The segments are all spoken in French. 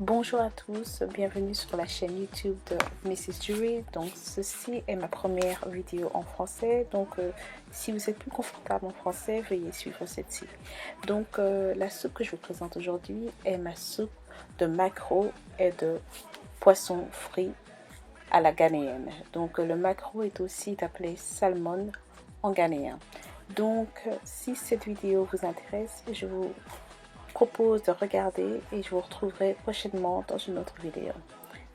Bonjour à tous, bienvenue sur la chaîne YouTube de Mrs. Jury. Donc ceci est ma première vidéo en français, donc si vous êtes plus confortable en français, veuillez suivre celle-ci. Donc la soupe que je vous présente aujourd'hui est ma soupe de maquereau et de poisson frit à la ghanéenne. Donc le maquereau est aussi appelé salmon en ghanéen. Donc si cette vidéo vous intéresse, je vous propose de regarder et je vous retrouverai prochainement dans une autre vidéo.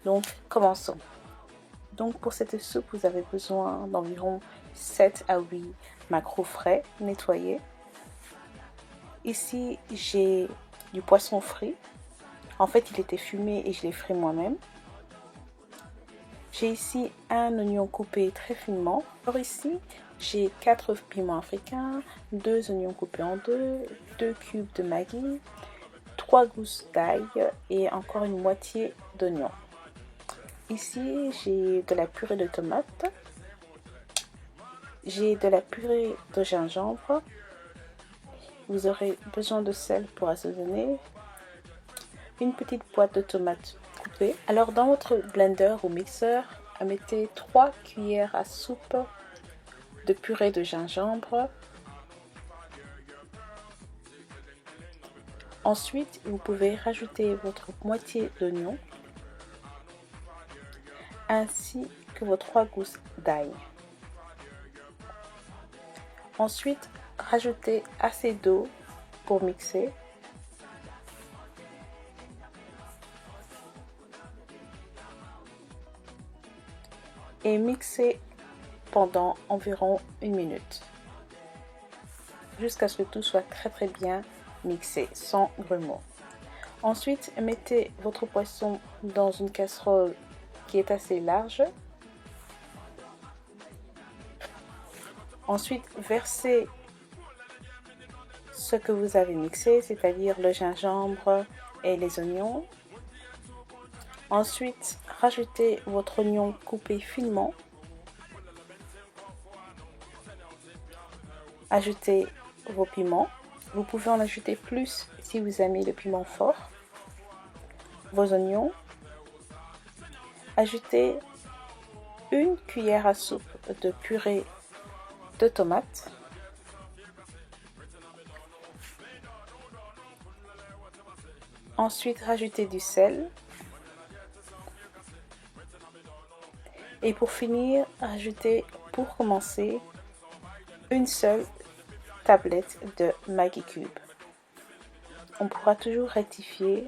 Donc commençons. Donc pour cette soupe, vous avez besoin d'environ 7 à 8 maquereaux frais nettoyés. Ici j'ai du poisson frit. En fait il était fumé et je l'ai frit moi-même. J'ai ici un oignon coupé très finement. Alors ici j'ai 4 piments africains, 2 oignons coupés en deux, 2 cubes de Maggi, 3 gousses d'ail et encore une moitié d'oignon. Ici j'ai de la purée de tomates, j'ai de la purée de gingembre, vous aurez besoin de sel pour assaisonner, une petite boîte de tomates coupées. Alors dans votre blender ou mixeur, mettez 3 cuillères à soupe de purée de gingembre. Ensuite, vous pouvez rajouter votre moitié d'oignon ainsi que vos 3 gousses d'ail. Ensuite, rajoutez assez d'eau pour mixer. Et mixer pendant environ 1 minute. Jusqu'à ce que tout soit très bien mixé, sans grumeaux. Ensuite, mettez votre poisson dans une casserole qui est assez large. Ensuite, versez ce que vous avez mixé, c'est-à-dire le gingembre et les oignons. Ensuite, rajoutez votre oignon coupé finement. Ajoutez vos piments. Vous pouvez en ajouter plus si vous aimez le piment fort. Vos oignons. Ajoutez une cuillère à soupe de purée de tomates. Ensuite, rajoutez du sel. Et pour finir, rajoutez pour commencer une seule tablette de Maggi Cube. On pourra toujours rectifier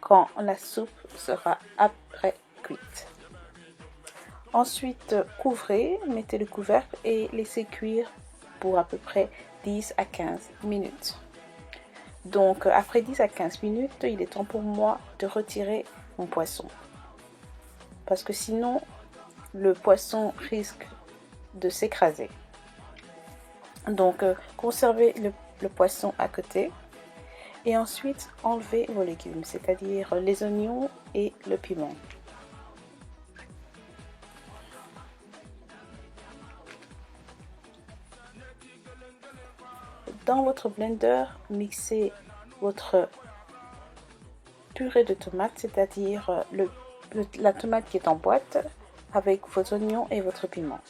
quand la soupe sera après cuite. Ensuite, couvrez, mettez le couvercle et laissez cuire pour à peu près 10 à 15 minutes. Donc après 10 à 15 minutes, il est temps pour moi de retirer mon poisson. Parce que sinon, le poisson risque de s'écraser. Donc conservez le poisson à côté. Et ensuite, enlevez vos légumes, c'est-à-dire les oignons et le piment. Dans votre blender, mixez votre purée de tomates, c'est-à-dire la tomate qui est en boîte, avec vos oignons et votre piment.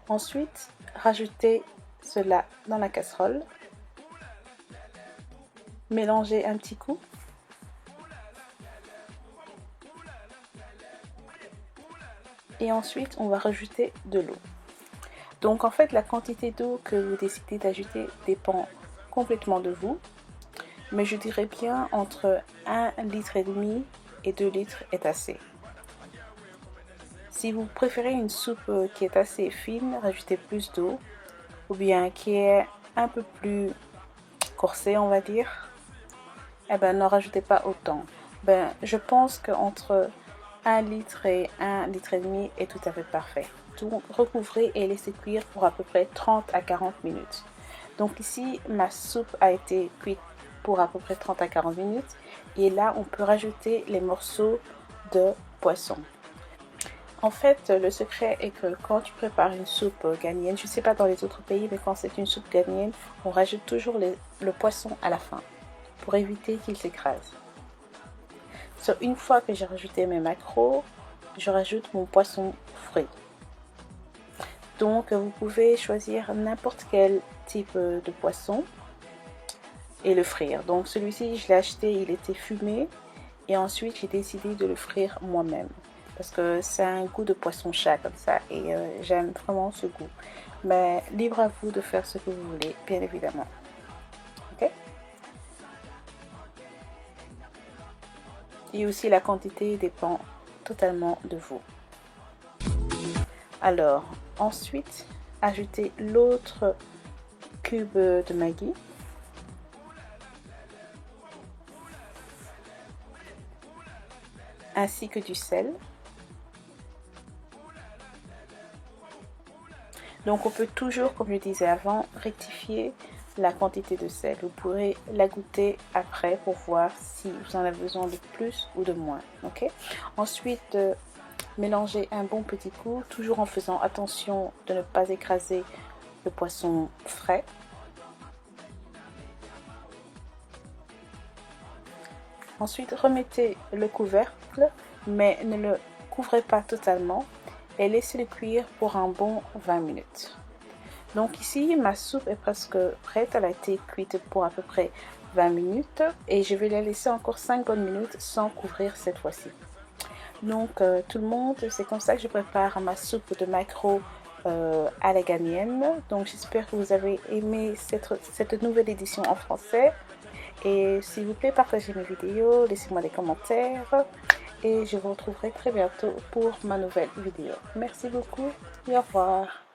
Ensuite, rajoutez cela dans la casserole. Mélangez un petit coup. Et ensuite, on va rajouter de l'eau. Donc en fait, la quantité d'eau que vous décidez d'ajouter dépend complètement de vous. Mais je dirais bien entre 1,5 litre et 2 litres est assez. Si vous préférez une soupe qui est assez fine, rajoutez plus d'eau. Ou bien qui est un peu plus corsée, on va dire. Eh ben, n'en rajoutez pas autant. Ben, je pense qu'entre 1 litre et 1,5 litre est tout à fait parfait. Donc, recouvrez et laissez cuire pour à peu près 30 à 40 minutes. Donc ici, ma soupe a été cuite pour à peu près 30 à 40 minutes. Et là, on peut rajouter les morceaux de poisson. En fait, le secret est que quand tu prépares une soupe ghanéenne, je ne sais pas dans les autres pays, mais quand c'est une soupe ghanéenne, on rajoute toujours le poisson à la fin pour éviter qu'il s'écrase. Une fois que j'ai rajouté mes macros, je rajoute mon poisson frit. Donc vous pouvez choisir n'importe quel type de poisson et le frire. Donc celui-ci, je l'ai acheté, il était fumé, et ensuite j'ai décidé de le frire moi-même parce que c'est un goût de poisson chat comme ça, et j'aime vraiment ce goût. Mais libre à vous de faire ce que vous voulez, bien évidemment. Ok? Et aussi la quantité dépend totalement de vous. Alors ensuite, ajoutez l'autre cube de Maggi. Ainsi que du sel. Donc on peut toujours, comme je disais avant, rectifier la quantité de sel. Vous pourrez la goûter après pour voir si vous en avez besoin de plus ou de moins. Ok? Ensuite, mélangez un bon petit coup, toujours en faisant attention de ne pas écraser le poisson frais. Ensuite, remettez le couvercle, mais ne le couvrez pas totalement et laissez-le cuire pour un bon 20 minutes. Donc ici, ma soupe est presque prête. Elle a été cuite pour à peu près 20 minutes et je vais la laisser encore 5 bonnes minutes sans couvrir cette fois-ci. Donc tout le monde, c'est comme ça que je prépare ma soupe de maquereau à la ghanéenne. Donc j'espère que vous avez aimé cette nouvelle édition en français. Et s'il vous plaît, partagez mes vidéos, laissez-moi des commentaires et je vous retrouverai très bientôt pour ma nouvelle vidéo. Merci beaucoup et au revoir.